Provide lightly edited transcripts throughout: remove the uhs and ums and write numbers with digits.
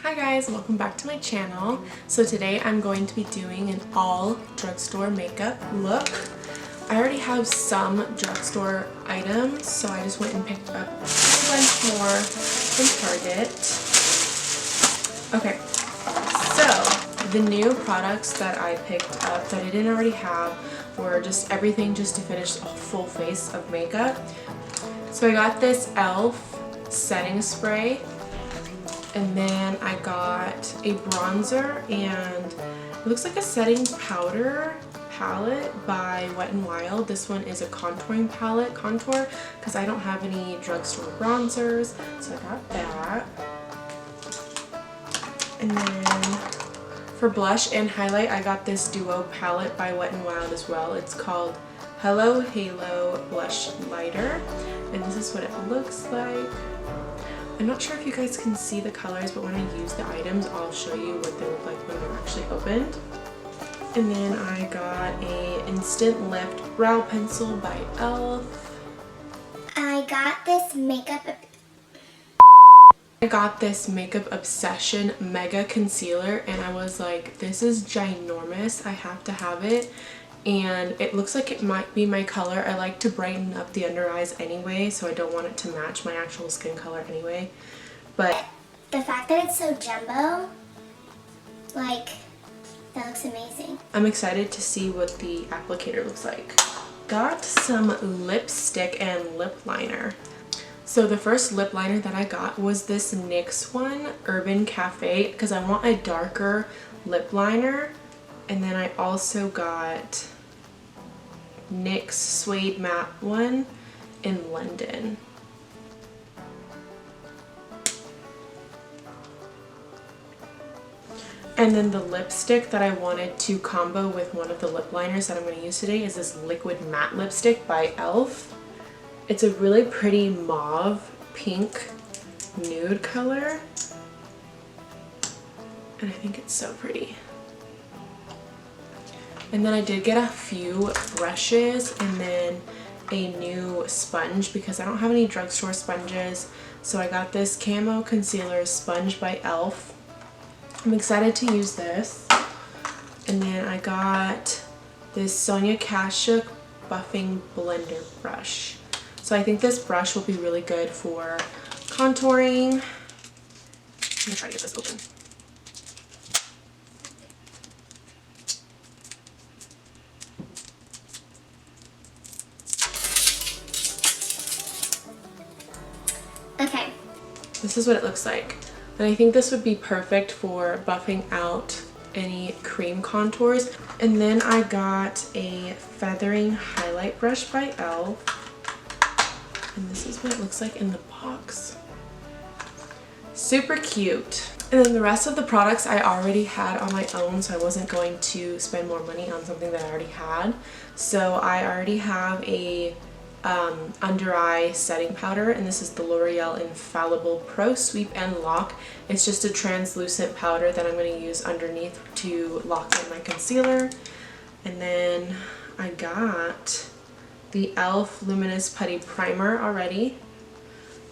Hi guys, welcome back to my channel. So today I'm going to be doing an all drugstore makeup look. I already have some drugstore items, so I just went and picked up a bunch more from Target. Okay, so the new products that I picked up that I didn't already have were just everything just to finish a full face of makeup. So I got this e.l.f. setting spray. And then I got a bronzer and it looks like a setting powder palette by Wet n Wild. This one is a contouring palette, contour, because I don't have any drugstore bronzers, so I got that. And then for blush and highlight, I got this duo palette by Wet n Wild as well. It's called Hello Halo Blush Lighter, and this is what it looks like. I'm not sure if you guys can see the colors, but when I use the items, I'll show you what they look like when they're actually opened. And then I got a Instant Lift Brow Pencil by e.l.f. I got this Makeup Obsession Mega Concealer, and I was like, this is ginormous, I have to have it. And it looks like it might be my color. I like to brighten up the under eyes anyway, so I don't want it to match my actual skin color anyway. But the fact that it's so jumbo, like, that looks amazing. I'm excited to see what the applicator looks like. Got some lipstick and lip liner. So the first lip liner that I got was this NYX one, Urban Cafe, because I want a darker lip liner. And then I also got NYX Suede Matte one in London. And then the lipstick that I wanted to combo with one of the lip liners that I'm going to use today is this Liquid Matte Lipstick by e.l.f. It's a really pretty mauve pink nude color. And I think it's so pretty. And then I did get a few brushes and then a new sponge because I don't have any drugstore sponges. So I got this Camo Concealer Sponge by e.l.f. I'm excited to use this. And then I got this Sonia Kashuk Buffing Blender Brush. So I think this brush will be really good for contouring. I'm gonna try to get this open. Okay. This is what it looks like. And I think this would be perfect for buffing out any cream contours. And then I got a feathering highlight brush by e.l.f. And this is what it looks like in the box. Super cute. And then the rest of the products I already had on my own, so I wasn't going to spend more money on something that I already had. So I already have a under eye setting powder, and this is the L'Oreal Infallible Pro Sweep and Lock. It's just a translucent powder that I'm going to use underneath to lock in my concealer. And then I got the e.l.f. Luminous Putty Primer already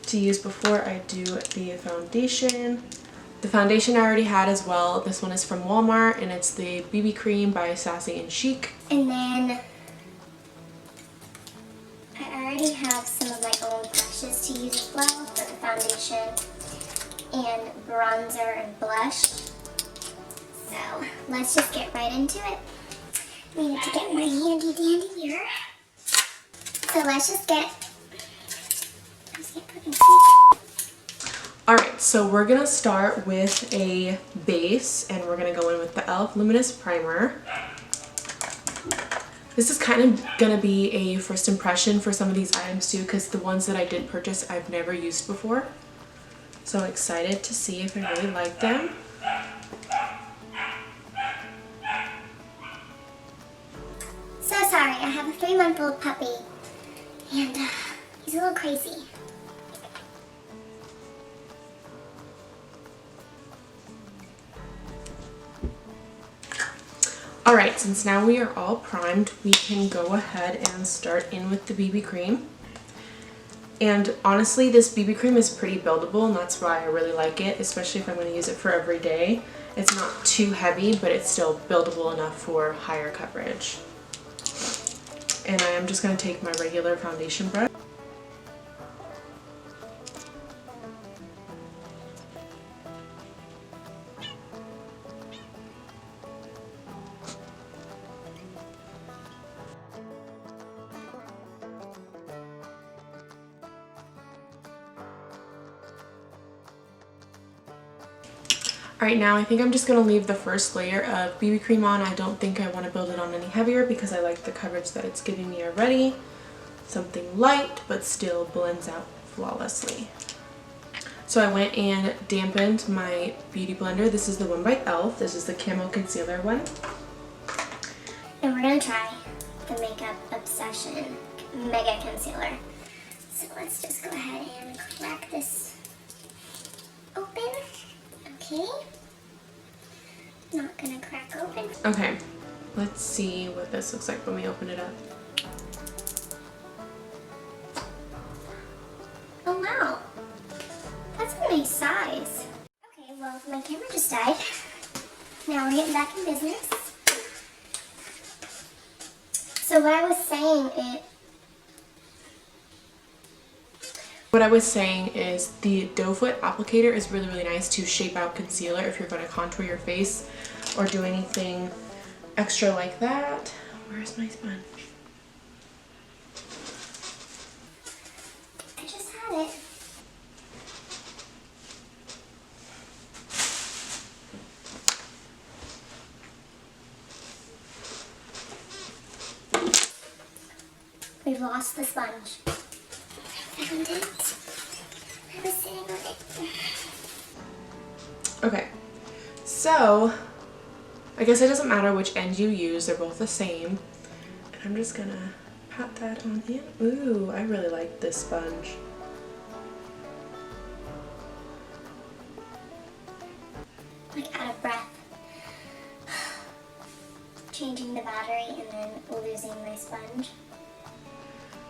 to use before I do the foundation. The foundation I already had as well. This one is from Walmart and it's the BB Cream by Sassy and Chic. And then I already have some of my own brushes to use as well for the foundation and bronzer and blush. So let's just get right into it. I need to get my handy dandy mirror. So let's just get. Alright, so we're going to start with a base and we're going to go in with the e.l.f. Luminous Primer. This is kind of going to be a first impression for some of these items too, because the ones that I did purchase I've never used before. So I'm excited to see if I really like them. So sorry, I have a 3-month-old puppy and he's a little crazy. Alright, since now we are all primed, we can go ahead and start in with the BB cream. And honestly, this BB cream is pretty buildable, and that's why I really like it, especially if I'm going to use it for every day. It's not too heavy, but it's still buildable enough for higher coverage. And I am just going to take my regular foundation brush. Alright, now I think I'm just going to leave the first layer of BB cream on. I don't think I want to build it on any heavier because I like the coverage that it's giving me already. Something light but still blends out flawlessly. So I went and dampened my beauty blender. This is the one by e.l.f. This is the Camo Concealer one. And we're going to try the Makeup Obsession Mega Concealer. So let's just go ahead and crack this open. Okay. Not gonna crack open. Okay, let's see what this looks like when we open it up. Oh wow, that's a nice size. Okay, well my camera just died. Now we're getting back in business. So what I was saying is the doe foot applicator is really, really nice to shape out concealer if you're going to contour your face or do anything extra like that. Where's my sponge? I just had it. We've lost the sponge. I found it. I was sitting on it. Okay, so I guess it doesn't matter which end you use, they're both the same. And I'm just gonna pat that on in. Ooh, I really like this sponge. Like out of breath. Changing the battery and then losing my sponge.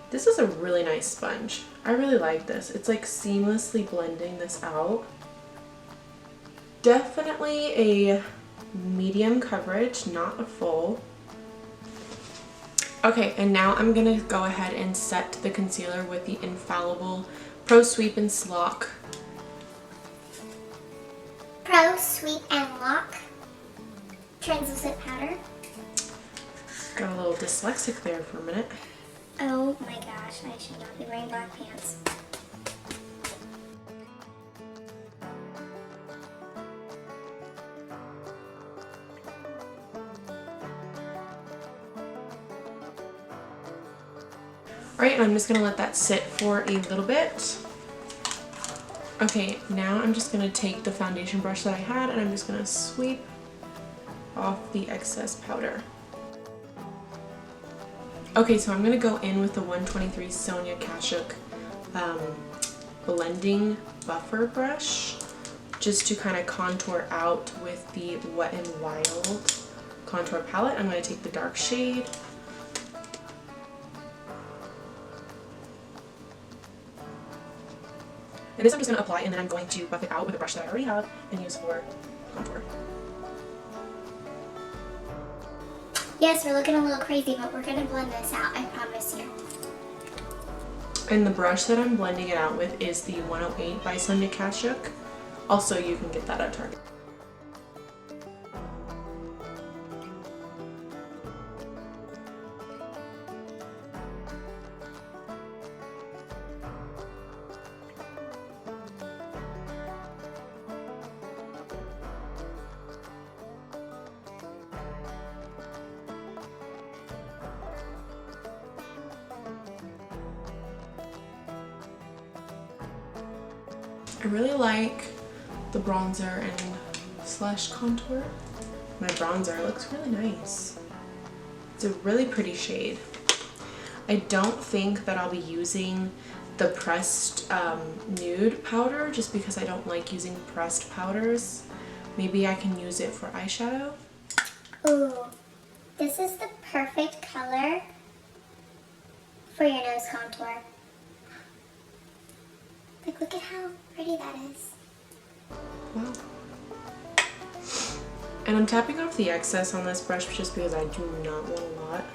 This is a really nice sponge. I really like this. It's like seamlessly blending this out. Definitely a medium coverage, not a full. Okay, and now I'm gonna go ahead and set the concealer with the Infallible Pro Sweep and Lock. Pro Sweep and Lock translucent powder. Got a little dyslexic there for a minute. Oh my gosh, I should not be wearing black pants. Alright, and I'm just gonna let that sit for a little bit. Okay, now I'm just gonna take the foundation brush that I had and I'm just gonna sweep off the excess powder. Okay, so I'm gonna go in with the 123 Sonia Kashuk blending buffer brush just to kind of contour out with the Wet n Wild contour palette. I'm gonna take the dark shade. And this I'm just going to apply and then I'm going to buff it out with a brush that I already have and use for contour. Yes, we're looking a little crazy, but we're going to blend this out, I promise you. And the brush that I'm blending it out with is the 108 by Sonia Kashuk. Also, you can get that at Target. I really like the bronzer and slash contour. My bronzer looks really nice. It's a really pretty shade. I don't think that I'll be using the pressed nude powder just because I don't like using pressed powders. Maybe I can use it for eyeshadow. Ooh, this is the perfect color for your nose contour. Like, look at how pretty that is. Wow. And I'm tapping off the excess on this brush just because I do not want a lot.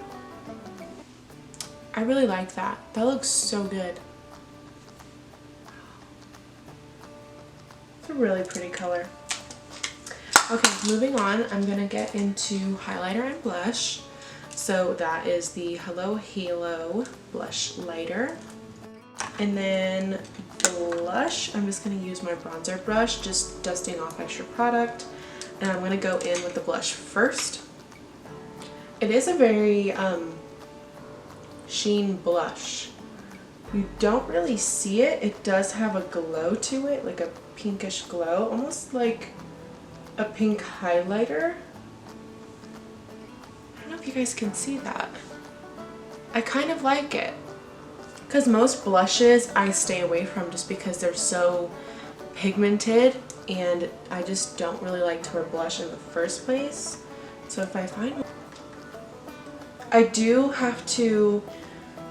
I really like that. That looks so good. It's a really pretty color. Okay, moving on, I'm gonna get into highlighter and blush. So that is the Hello Halo Blush Lighter. And then blush, I'm just gonna use my bronzer brush, just dusting off extra product. And I'm gonna go in with the blush first. It is a very sheen blush. You don't really see it. It does have a glow to it, like a pinkish glow, almost like a pink highlighter. I don't know if you guys can see that. I kind of like it. Because most blushes I stay away from just because they're so pigmented and I just don't really like to wear blush in the first place. So if I find one, I do have to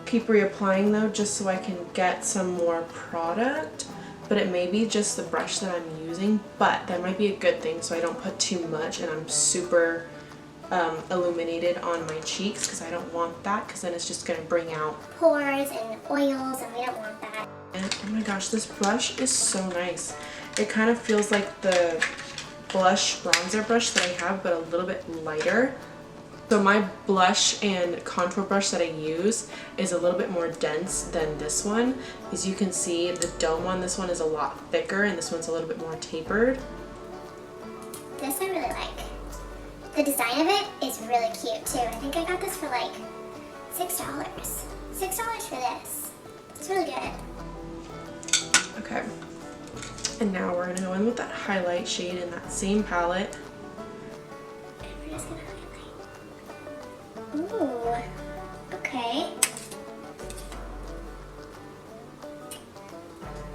keep reapplying though just so I can get some more product, but it may be just the brush that I'm using, but that might be a good thing so I don't put too much and I'm super illuminated on my cheeks because I don't want that because then it's just going to bring out pores and oils and we don't want that. And oh my gosh, this brush is so nice. It kind of feels like the blush bronzer brush that I have but a little bit lighter. So my blush and contour brush that I use is a little bit more dense than this one. As you can see, the dome on this one is a lot thicker and this one's a little bit more tapered. This I really like. The design of it is really cute too. I think I got this for like $6. $6 for this. It's really good. Okay. And now we're going to go in with that highlight shade in that same palette. And we're just going to highlight. Ooh. Okay.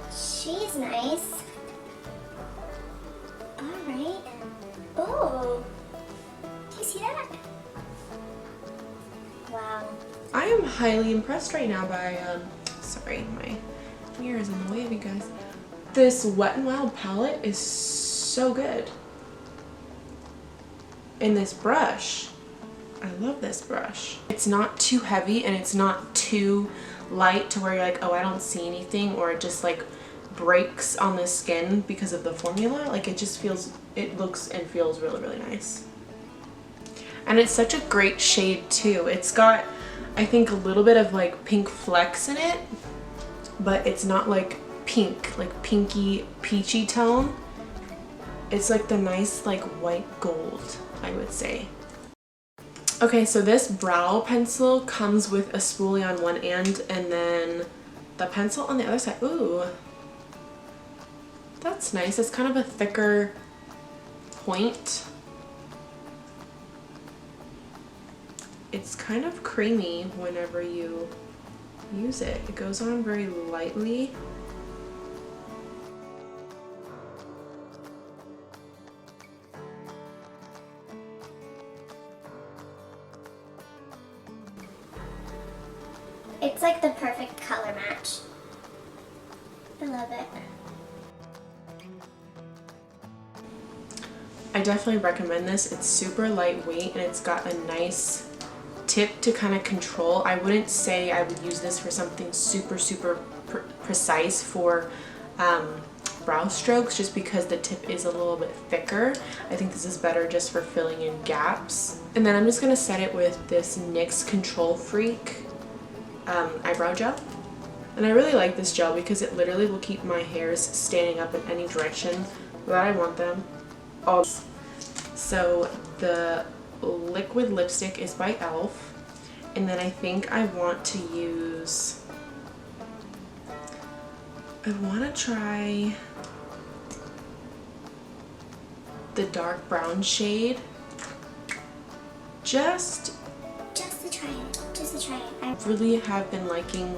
She's nice. Alright. Oh. Do you see that? Wow. I am highly impressed right now by, sorry, my mirror is in the way of you guys. This Wet n Wild palette is so good. And this brush, I love this brush. It's not too heavy and it's not too light to where you're like, oh, I don't see anything, or it just like breaks on the skin because of the formula. Like it just feels, it looks and feels really, really nice. And it's such a great shade too. It's got, I think, a little bit of like pink flecks in it, but it's not like pink, like pinky peachy tone. It's like the nice like white gold, I would say. Okay, so this brow pencil comes with a spoolie on one end and then the pencil on the other side. Ooh, that's nice. It's kind of a thicker point. It's kind of creamy whenever you use it. It goes on very lightly. It's like the perfect color match. I love it. I definitely recommend this. It's super lightweight and it's got a nice tip to kind of control. I wouldn't say I would use this for something super precise for brow strokes just because the tip is a little bit thicker. I think this is better just for filling in gaps. And then I'm just going to set it with this NYX Control Freak eyebrow gel. And I really like this gel because it literally will keep my hairs standing up in any direction that I want them. So the liquid lipstick is by e.l.f. and then I think I want to use, I want to try the dark brown shade just to try it. Just to try it. I really have been liking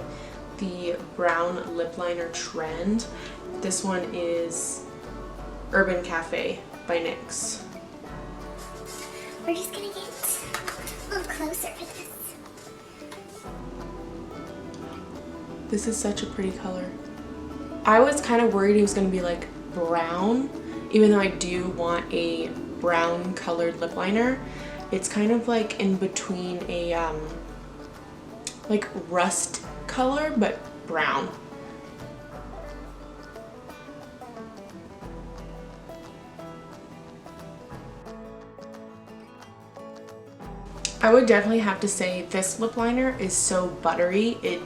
the brown lip liner trend. This one is Urban Cafe by NYX. We're just gonna get a little closer for this. This is such a pretty color. I was kind of worried he was going to be like brown, even though I do want a brown colored lip liner. It's kind of like in between a like rust color but brown. I would definitely have to say this lip liner is so buttery, it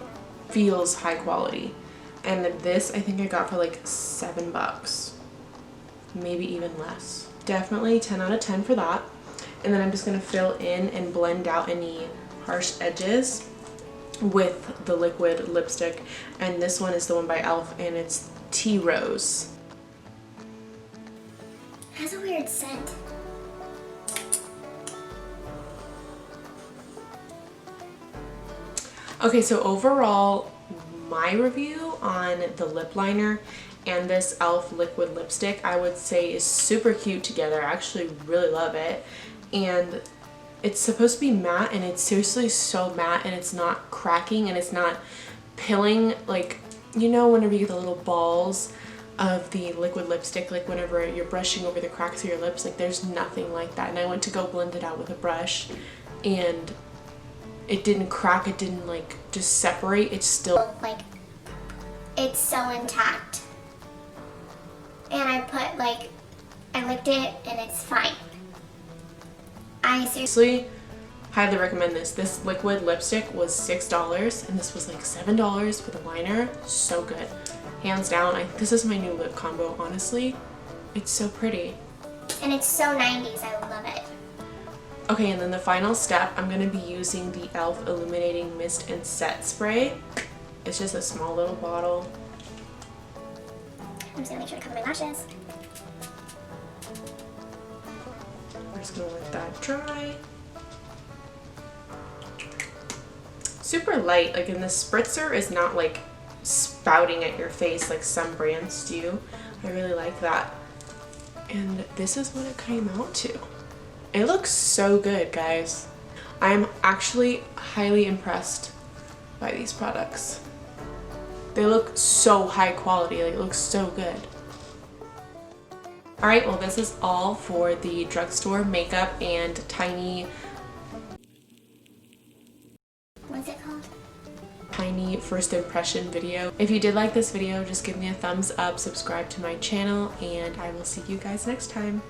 feels high quality. And this I think I got for like $7, maybe even less. Definitely 10 out of 10 for that. And then I'm just gonna fill in and blend out any harsh edges with the liquid lipstick. And this one is the one by e.l.f. and it's Tea Rose. It has a weird scent. Okay, so overall, my review on the lip liner and this e.l.f. liquid lipstick, I would say is super cute together. I actually really love it. And it's supposed to be matte, and it's seriously so matte, and it's not cracking, and it's not pilling. Like, you know, whenever you get the little balls of the liquid lipstick, like whenever you're brushing over the cracks of your lips, like there's nothing like that. And I went to go blend it out with a brush, and it didn't crack, it didn't like just separate, it's still like, it's so intact. And I licked it and it's fine. I seriously highly recommend this. This liquid lipstick was $6 and this was like $7 for the liner. So good. Hands down, this is my new lip combo, honestly. It's so pretty. And it's so 90s, I love it. Okay, and then the final step, I'm going to be using the e.l.f. Illuminating Mist and Set Spray. It's just a small little bottle. I'm just going to make sure to cover my lashes. We're just going to let that dry. Super light, like, and the spritzer is not like spouting at your face like some brands do. I really like that. And this is what it came out to. It looks so good, guys. I'm actually highly impressed by these products. They look so high quality, like it looks so good. Alright, well this is all for the drugstore makeup and tiny... What's it called? Tiny first impression video. If you did like this video, just give me a thumbs up, subscribe to my channel, and I will see you guys next time.